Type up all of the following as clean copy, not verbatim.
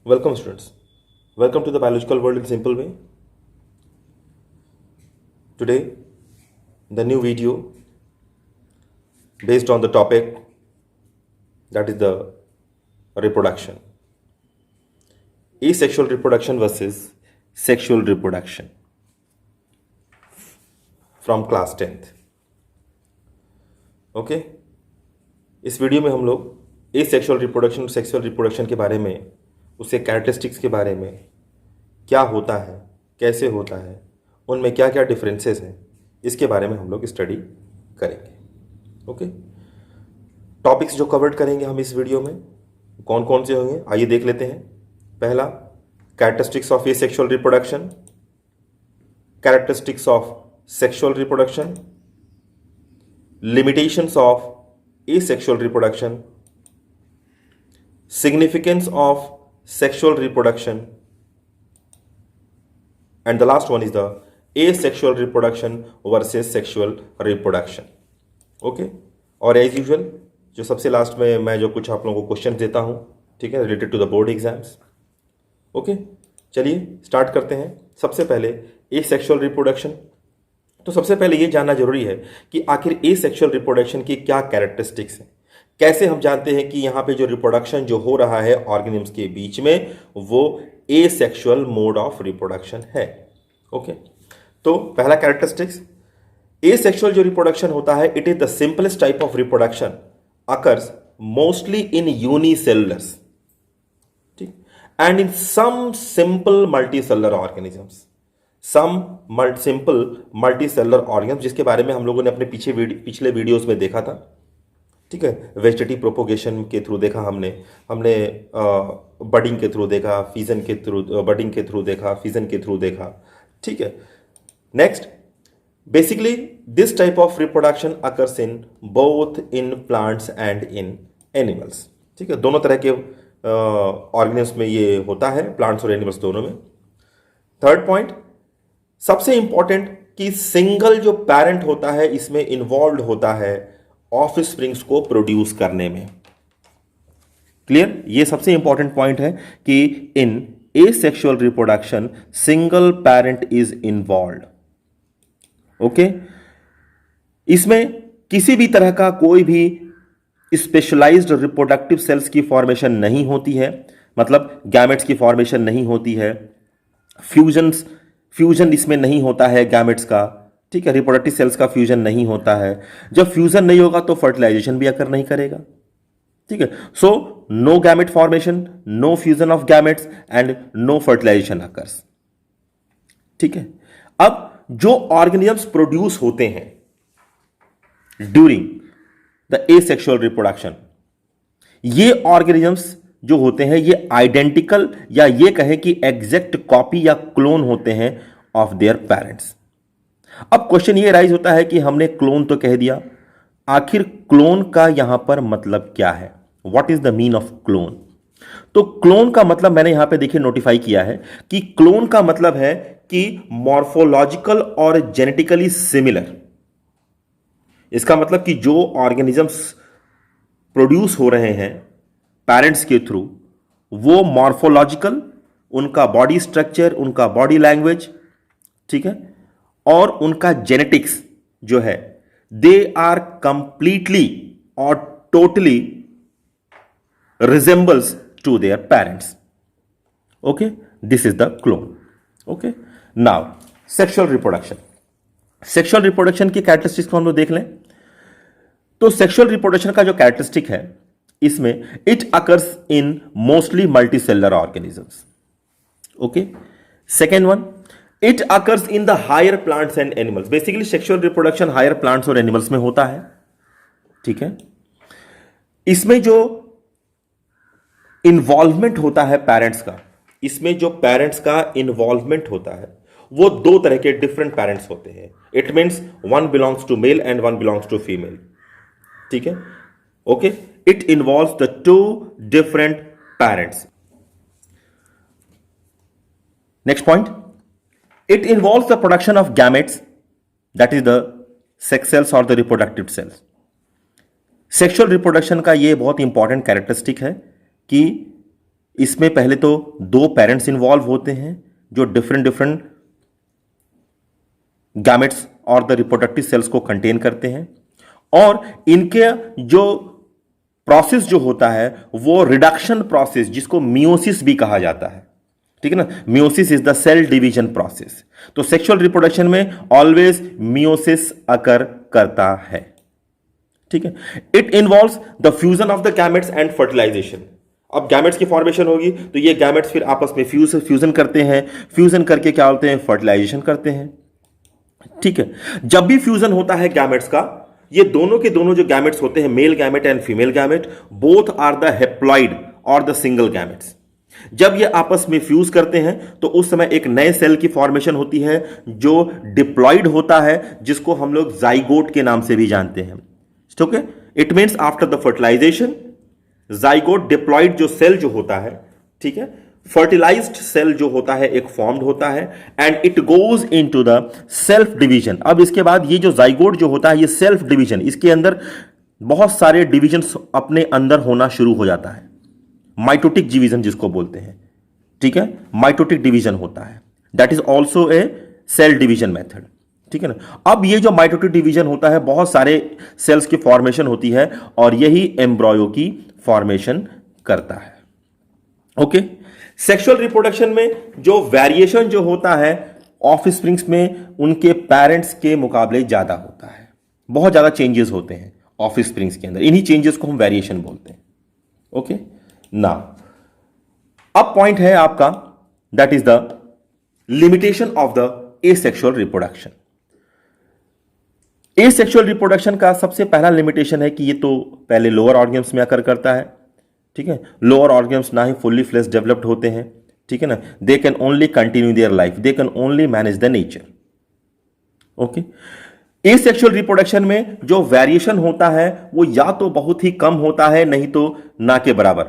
Welcome, students. Welcome to the biological world in simple way. Today, the new video based on the topic that is the reproduction. Asexual reproduction versus sexual reproduction from class 10th. Okay इस video में हम लोग asexual reproduction और sexual reproduction के बारे में, उसके characteristics के बारे में, क्या होता है, कैसे होता है, उनमें क्या क्या डिफरेंसेस हैं, इसके बारे में हम लोग स्टडी करेंगे। ओके टॉपिक्स जो कवर्ड करेंगे हम इस वीडियो में कौन कौन से होंगे, आइए देख लेते हैं। पहला, characteristics of asexual reproduction, characteristics of sexual reproduction, limitations of asexual reproduction, significance of sexual reproduction, and the last one is the asexual reproduction versus sexual reproduction. Okay और एज यूजुअल जो सबसे लास्ट में मैं जो कुछ आप लोगों को क्वेश्चन देता हूं, ठीक है, related to the board exams. Okay चलिए स्टार्ट करते हैं। सबसे पहले एसेक्सुअल रिप्रोडक्शन। तो सबसे पहले ये जानना जरूरी है कि आखिर एसेक्सुअल रिप्रोडक्शन की क्या कैरेक्टरिस्टिक्स हैं। कैसे हम जानते हैं कि यहाँ पे जो रिप्रोडक्शन जो हो रहा है ऑर्गेनिम्स के बीच में वो एसेक्सुअल मोड ऑफ रिप्रोडक्शन है। ओके तो पहला कैरेक्टरिस्टिक्स, एसेक्सुअल जो रिप्रोडक्शन होता है, it is the simplest type of reproduction, occurs mostly in unicellulars, ठीक, and in some simple multicellular organisms. Simple multicellular organism, जिसके बारे में हम लोगों ने अपने पिछले वीडियोस में देखा था, ठीक है। वेजिटेटिव प्रोपोगेशन के थ्रू देखा हमने बडिंग के थ्रू देखा, फीजन के थ्रू, बडिंग के थ्रू देखा, फीजन के थ्रू देखा, ठीक है। Next, basically this type of reproduction occurs in both in plants and in animals, ठीक है। दोनों तरह के ऑर्गेनिज्म में ये होता है, प्लांट्स और एनिमल्स दोनों में। थर्ड पॉइंट, सबसे इंपॉर्टेंट कि सिंगल जो पेरेंट होता है इसमें इन्वॉल्व होता है ऑफस्प्रिंग्स को प्रोड्यूस करने में। क्लियर, ये सबसे इंपॉर्टेंट पॉइंट है कि in asexual reproduction single parent is involve. Okay, इसमें किसी भी तरह का कोई भी स्पेशलाइज्ड रिप्रोडक्टिव सेल्स की फॉर्मेशन नहीं होती है, मतलब गैमेट्स की फॉर्मेशन नहीं होती है, फ्यूजन इसमें नहीं होता है गैमेट्स का, ठीक है, रिप्रोडक्टिव सेल्स का फ्यूजन नहीं होता है। जब फ्यूजन नहीं होगा तो फर्टिलाइजेशन भी अकर नहीं करेगा, ठीक है। So no gamete formation, no fusion of gametes and no fertilization occurs, ठीक है। अब जो ऑर्गेनिजम्स प्रोड्यूस होते हैं ड्यूरिंग द एसेक्सुअल रिप्रोडक्शन, ये ऑर्गेनिजम्स जो होते हैं ये आइडेंटिकल या ये कहें कि एग्जैक्ट कॉपी या क्लोन होते हैं ऑफ देयर पेरेंट्स। अब क्वेश्चन ये राइज होता है कि हमने क्लोन तो कह दिया, आखिर क्लोन का यहां पर मतलब क्या है, what is the mean of clone. तो क्लोन का मतलब मैंने यहां पे देखिए नोटिफाई किया है कि क्लोन का मतलब है कि मॉर्फोलॉजिकल और जेनेटिकली सिमिलर। इसका मतलब कि जो ऑर्गेनिजम्स प्रोड्यूस हो रहे हैं पेरेंट्स के थ्रू, वो मॉर्फोलॉजिकल, उनका बॉडी स्ट्रक्चर, उनका बॉडी लैंग्वेज, ठीक है, और उनका जेनेटिक्स जो है, दे आर कंप्लीटली और totally resembles to their parents. Okay, this is the clone. Okay, now sexual reproduction. Sexual reproduction की कैरेक्टरिस्टिक्स को हम लोग देख लें तो सेक्सुअल रिप्रोडक्शन का जो कैरेक्टरिस्टिक है इसमें, it occurs in mostly multicellular organisms. Okay, second one, it occurs in the higher plants and animals. Basically sexual reproduction higher plants और एनिमल्स में होता है, ठीक है। इसमें जो इन्वॉल्वमेंट होता है पेरेंट्स का, इसमें जो पेरेंट्स का इन्वॉल्वमेंट होता है वो दो तरह के डिफरेंट पेरेंट्स होते हैं। It means one belongs to male and one belongs to female, ठीक है। Okay, it involves the two different parents. Next point, it involves the production of gametes, that is the sex cells or the reproductive cells. Sexual reproduction का ये बहुत important characteristic है कि इसमें पहले तो दो पेरेंट्स इन्वॉल्व होते हैं जो डिफरेंट डिफरेंट गैमेट्स और द रिप्रोडक्टिव सेल्स को कंटेन करते हैं, और इनके जो प्रोसेस जो होता है वो रिडक्शन प्रोसेस, जिसको मियोसिस भी कहा जाता है, ठीक है ना। Meiosis is the cell division process. तो सेक्सुअल रिप्रोडक्शन में ऑलवेज मियोसिस अकर करता है, ठीक है। It involves the fusion of the gametes and fertilization. अब गैमेट्स की फॉर्मेशन होगी तो ये गैमेट्स फिर आपस में फ्यूजन करते हैं, फ्यूजन करके क्या होते हैं, फर्टिलाइजेशन करते हैं, ठीक है। जब भी फ्यूजन होता है गैमेट्स का, ये दोनों के दोनों जो गैमेट्स होते हैं, male gamete and female gamete, both are the haploid और द सिंगल गैमेट्स। जब ये आपस में फ्यूज करते हैं तो उस समय एक नए सेल की फॉर्मेशन होती है जो डिप्लॉइड होता है, जिसको हम लोग जाइगोट के नाम से भी जानते हैं, ठीक है। It means after the fertilization zygote diploid जो सेल जो होता है, ठीक है, फर्टिलाइज्ड सेल जो होता है एक फॉर्म्ड होता है and it goes into the self division. अब इसके बाद ये जो जाइगोट जो होता है ये सेल्फ डिवीजन, इसके अंदर बहुत सारे डिवीजन अपने अंदर होना शुरू हो जाता है, माइटोटिक डिवीजन जिसको बोलते हैं, ठीक है, माइटोटिक डिवीजन होता है, that is also a cell division method, ठीक है ना। अब ये जो माइटोटिक डिवीजन होता है बहुत सारे सेल्स की फॉर्मेशन होती है और यही एम्ब्रॉयो की फॉर्मेशन करता है, ओके। सेक्सुअल रिप्रोडक्शन में जो वेरिएशन जो होता है ऑफस्प्रिंग्स में उनके पेरेंट्स के मुकाबले ज्यादा होता है, बहुत ज्यादा चेंजेस होते हैं ऑफस्प्रिंग्स के अंदर, इन्हीं चेंजेस को हम वेरिएशन बोलते हैं, ओके ना। अब पॉइंट है आपका, that is the limitation of the asexual reproduction. Asexual reproduction का सबसे पहला लिमिटेशन है कि ये तो पहले लोअर ऑर्गन्स में आकर करता है, ठीक है। लोअर ऑर्गन्स ना ही फुल्ली फ्लेश डेवलप्ड होते हैं, ठीक है ना। They can only continue their life, they can only manage the nature, okay. Asexual reproduction में जो वेरिएशन होता है वो या तो बहुत ही कम होता है, नहीं तो ना के बराबर,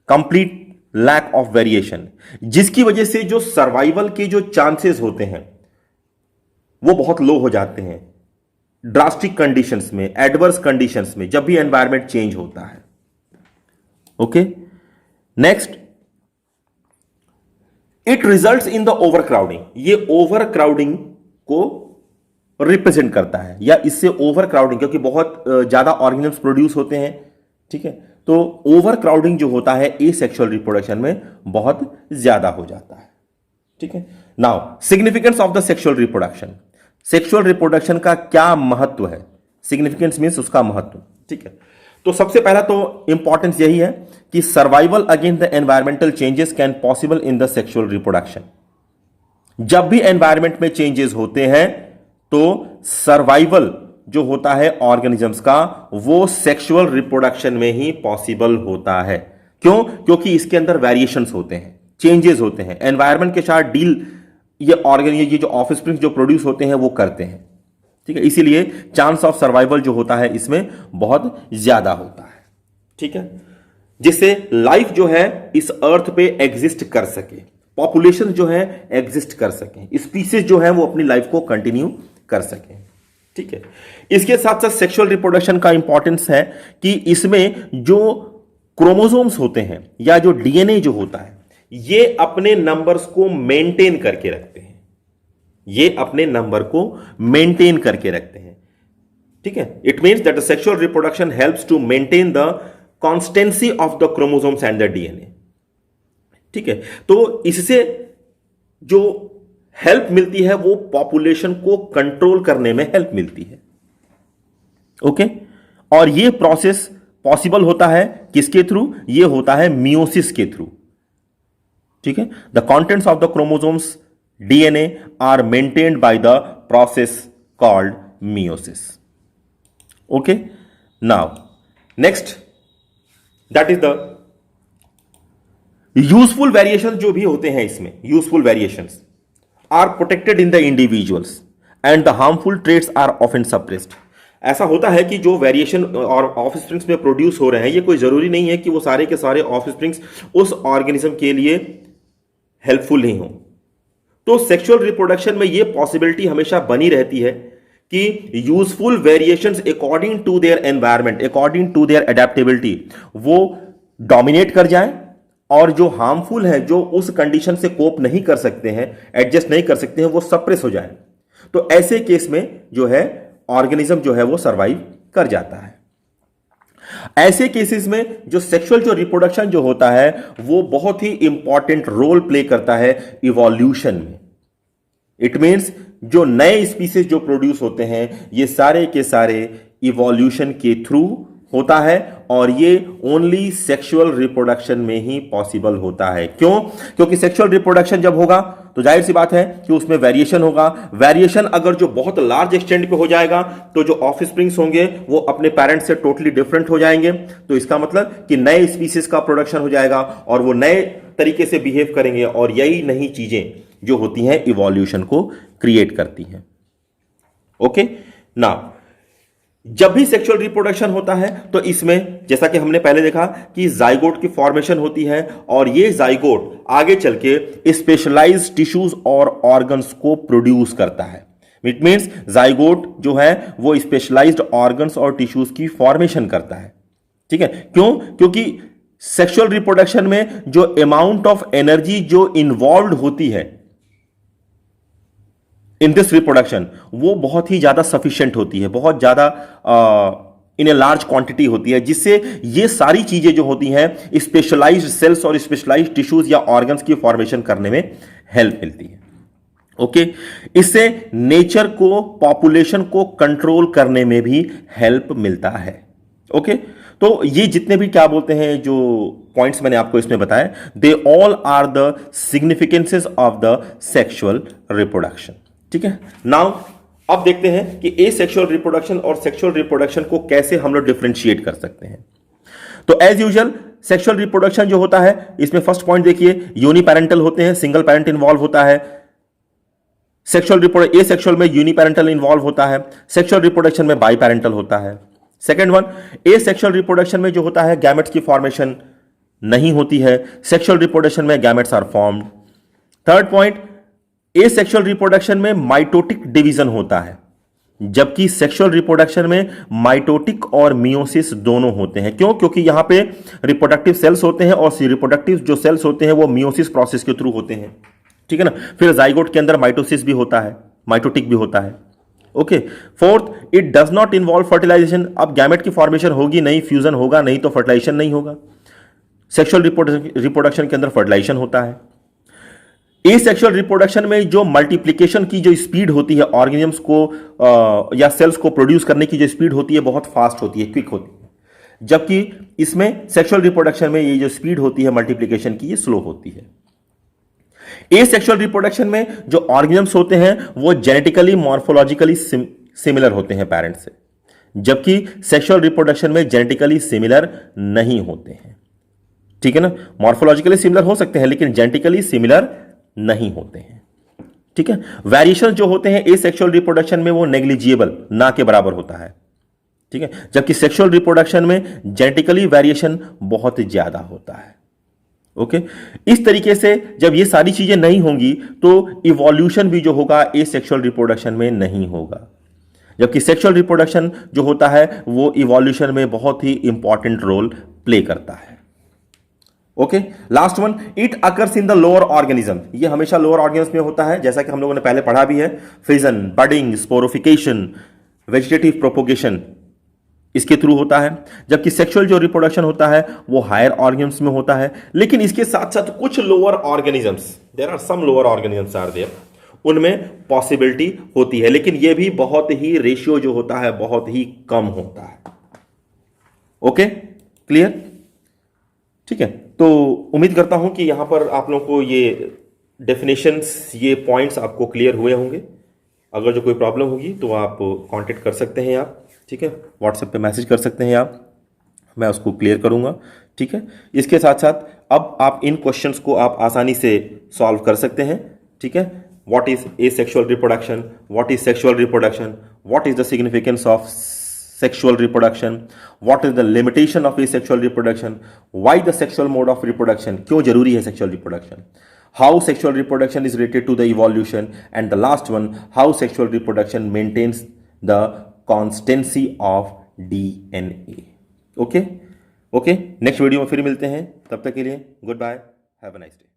कंप्लीट लैक ऑफ वेरिएशन, जिसकी वजह से जो सर्वाइवल के जो चांसेस होते हैं वो बहुत लो हो जाते हैं ड्रास्टिक कंडीशंस में, एडवर्स कंडीशंस में, जब भी एनवायरमेंट चेंज होता है, okay. Next, it results in the over crowding. ये ओवर क्राउडिंग को रिप्रेजेंट करता है, या इससे ओवर क्राउडिंग, क्योंकि बहुत ज्यादा ऑर्गेनिजम्स प्रोड्यूस होते हैं, ठीक है, तो ओवर क्राउडिंग जो होता है एसेक्सुअल रिप्रोडक्शन में बहुत ज्यादा हो जाता है, ठीक है। Now significance of the sexual reproduction. Sexual reproduction का क्या महत्व है, सिग्निफिकेंस मीन्स उसका महत्व, ठीक है। तो सबसे पहला तो इंपॉर्टेंस यही है कि survival against the environmental changes can possible in the sexual reproduction. जब भी एनवायरमेंट में चेंजेस होते हैं तो सर्वाइवल जो होता है ऑर्गेनिजम्स का वो सेक्सुअल रिप्रोडक्शन में ही पॉसिबल होता है। क्यों? क्योंकि इसके अंदर वेरिएशंस होते हैं, चेंजेस होते हैं, एनवायरमेंट के साथ डील ये जो ऑफस्प्रिंग्स जो प्रोड्यूस होते हैं वो करते हैं, ठीक है। इसीलिए चांस ऑफ सर्वाइवल जो होता है इसमें बहुत ज्यादा होता है, ठीक है, जिससे लाइफ जो है इस अर्थ पे एग्जिस्ट कर सके, पॉपुलेशन जो है एग्जिस्ट कर सके, स्पीसीज जो है वो अपनी लाइफ को कंटिन्यू कर सके, ठीक है। इसके साथ साथ सेक्सुअल रिप्रोडक्शन का इंपॉर्टेंस है कि इसमें जो क्रोमोसोम्स होते हैं या जो डीएनए जो होता है ये अपने नंबर्स को मेंटेन करके रखते हैं, ये अपने नंबर को मेंटेन करके रखते हैं, ठीक है। It means that the sexual reproduction helps to maintain the constancy of the chromosomes and the DNA, ठीक है। तो इससे जो हेल्प मिलती है वो पॉपुलेशन को कंट्रोल करने में हेल्प मिलती है, ओके। और ये प्रोसेस पॉसिबल होता है किसके थ्रू? ये होता है मियोसिस के थ्रू, ठीक है। The contents of the chromosomes DNA are maintained by the process called meiosis, okay. Now next, that is the useful variation जो भी होते हैं इसमें, useful variations are protected in the individuals and the harmful traits are often suppressed. ऐसा होता है कि जो वेरिएशन और ऑफस्प्रिंग्स में प्रोड्यूस हो रहे हैं ये कोई जरूरी नहीं है कि वो सारे के सारे ऑफस्प्रिंग्स उस ऑर्गेनिज्म के लिए हेल्पफुल नहीं हो। तो सेक्सुअल रिप्रोडक्शन में ये पॉसिबिलिटी हमेशा बनी रहती है कि useful variations according to their environment, according to their adaptability, वो डोमिनेट कर जाएं और जो हार्मफुल है, जो उस कंडीशन से कोप नहीं कर सकते हैं, एडजस्ट नहीं कर सकते हैं, वो सप्रेस हो जाए, तो ऐसे केस में जो है ऑर्गेनिज्म जो है वो सर्वाइव कर जाता है। ऐसे केसेस में जो सेक्सुअल जो रिप्रोडक्शन जो होता है वो बहुत ही इंपॉर्टेंट रोल प्ले करता है इवोल्यूशन में। इट मीन्स जो नए स्पीसीज जो प्रोड्यूस होते हैं ये सारे के सारे इवोल्यूशन के थ्रू होता है, और ये ओनली सेक्सुअल रिप्रोडक्शन में ही पॉसिबल होता है। क्यों? क्योंकि सेक्सुअल रिप्रोडक्शन जब होगा तो जाहिर सी बात है कि उसमें वेरिएशन होगा। वेरिएशन अगर जो बहुत लार्ज एक्सटेंट पे हो जाएगा तो जो ऑफस्प्रिंग्स होंगे वो अपने पेरेंट्स से टोटली डिफरेंट हो जाएंगे, तो इसका मतलब कि नए स्पीसीज का प्रोडक्शन हो जाएगा और वो नए तरीके से बिहेव करेंगे, और यही नई चीजें जो होती हैं इवोल्यूशन को क्रिएट करती हैं। ओके ना, जब भी सेक्सुअल रिप्रोडक्शन होता है तो इसमें जैसा कि हमने पहले देखा कि जाइगोट की फॉर्मेशन होती है, और ये जाइगोट आगे चल के स्पेशलाइज्ड टिश्यूज और ऑर्गन्स को प्रोड्यूस करता है। इट मींस जाइगोट जो है वो स्पेशलाइज्ड ऑर्गन्स और टिश्यूज की फॉर्मेशन करता है। ठीक है, क्यों? क्योंकि सेक्सुअल रिप्रोडक्शन में जो अमाउंट ऑफ एनर्जी जो इन्वॉल्व होती है इन दिस रिप्रोडक्शन वो बहुत ही ज्यादा सफिशिएंट होती है, बहुत ज्यादा इन ए लार्ज क्वांटिटी होती है, जिससे ये सारी चीजें जो होती हैं स्पेशलाइज्ड सेल्स और स्पेशलाइज्ड टिश्यूज या ऑर्गन्स की फॉर्मेशन करने में हेल्प मिलती है। ओके, इससे नेचर को, पॉपुलेशन को कंट्रोल करने में भी हेल्प मिलता है। ओके, तो ये जितने भी क्या बोलते हैं जो पॉइंट्स मैंने आपको इसमें बताए, they all are the significances of the sexual reproduction. ठीक है, नाउ अब देखते हैं कि ए सेक्सुअल रिप्रोडक्शन और सेक्सुअल रिप्रोडक्शन को कैसे हम लोग डिफरेंशिएट कर सकते हैं। तो एज यूजुअल सेक्सुअल रिप्रोडक्शन जो होता है इसमें फर्स्ट पॉइंट देखिए, यूनिपैरेंटल होते हैं, सिंगल पैरेंट इन्वॉल्व होता है। ए सेक्सुअल में यूनिपैरेंटल इन्वॉल्व होता है, सेक्सुअल रिप्रोडक्शन में बाई पैरेंटल होता है। सेकेंड वन, ए सेक्सुअल रिप्रोडक्शन में जो होता है गैमेट्स की फॉर्मेशन नहीं होती है, सेक्सुअल रिप्रोडक्शन में gametes are formed. Third point, asexual reproduction में माइटोटिक डिवीजन होता है, जबकि सेक्सुअल रिप्रोडक्शन में माइटोटिक और मियोसिस दोनों होते हैं। क्यों? क्योंकि यहां पे रिप्रोडक्टिव सेल्स होते हैं और रिप्रोडक्टिव जो सेल्स होते हैं वो मियोसिस प्रोसेस के थ्रू होते हैं। ठीक है ना, फिर जाइगोट के अंदर माइटोसिस भी होता है, माइटोटिक भी होता है। Okay, fourth, it does not involve fertilization. अब गैमेट की फॉर्मेशन होगी नहीं, फ्यूजन होगा नहीं, तो फर्टिलाइजेशन नहीं होगा। सेक्सुअल रिप्रोडक्शन के अंदर फर्टिलाइजेशन होता है। ए सेक्सुअल रिप्रोडक्शन में जो मल्टीप्लिकेशन की जो स्पीड होती है ऑर्गेनिजम्स को या सेल्स को प्रोड्यूस करने की जो स्पीड होती है बहुत फास्ट होती है, क्विक होती है, जबकि इसमें सेक्सुअल रिप्रोडक्शन में ये जो स्पीड होती है मल्टीप्लिकेशन की ये स्लो होती है। ए सेक्सुअल रिप्रोडक्शन में जो ऑर्गेनिजम्स होते हैं वो जेनेटिकली मॉर्फोलॉजिकली सिमिलर होते हैं पेरेंट से, जबकि सेक्सुअल रिप्रोडक्शन में जेनेटिकली सिमिलर नहीं होते हैं। ठीक है ना, मॉर्फोलॉजिकली सिमिलर हो सकते हैं लेकिन जेनेटिकली सिमिलर नहीं होते हैं। ठीक है, वेरिएशन जो होते हैं ए सेक्सुअल रिप्रोडक्शन में वो नेग्लिजिबल, ना के बराबर होता है। ठीक है, जबकि सेक्सुअल रिप्रोडक्शन में जेनेटिकली वेरिएशन बहुत ज्यादा होता है। ओके, इस तरीके से जब ये सारी चीजें नहीं होंगी तो इवोल्यूशन भी जो होगा ए सेक्सुअल रिप्रोडक्शन में नहीं होगा, जबकि सेक्सुअल रिप्रोडक्शन जो होता है वो इवोल्यूशन में बहुत ही इंपॉर्टेंट रोल प्ले करता है। Okay, last one, it occurs in the lower organism. ये हमेशा लोअर ऑर्गेनिज्म में होता है, जैसा कि हम लोगों ने पहले पढ़ा भी है। फिजन, बडिंग, स्पोरोफिकेशन, वेजिटेटिव प्रोपोगेशन इसके थ्रू होता है, जबकि सेक्सुअल जो रिप्रोडक्शन होता है वो हायर ऑर्गेनिज्म्स में होता है। लेकिन इसके साथ साथ कुछ lower organisms, there are some lower organisms are there, उनमें पॉसिबिलिटी होती है, लेकिन ये भी बहुत ही रेशियो जो होता है बहुत ही कम होता है। Okay, clear? ठीक है, तो उम्मीद करता हूं कि यहां पर आप लोगों को ये डेफिनेशंस, ये पॉइंट्स आपको क्लियर हुए होंगे। अगर जो कोई प्रॉब्लम होगी तो आप कांटेक्ट कर सकते हैं आप। ठीक है, व्हाट्सएप पे मैसेज कर सकते हैं आप, मैं उसको क्लियर करूंगा। ठीक है, इसके साथ साथ अब आप इन क्वेश्चंस को आप आसानी से सॉल्व कर सकते हैं। ठीक है, what is a sexual reproduction, what is sexual reproduction, what is the significance of sexual reproduction, what is the limitation of asexual reproduction, why the sexual mode of reproduction, क्यों जरूरी है sexual reproduction, how sexual reproduction is related to the evolution, and the last one, how sexual reproduction maintains the constancy of DNA. Okay, okay, next video में फिर मिलते हैं, तब तक के लिए good bye, have a nice day.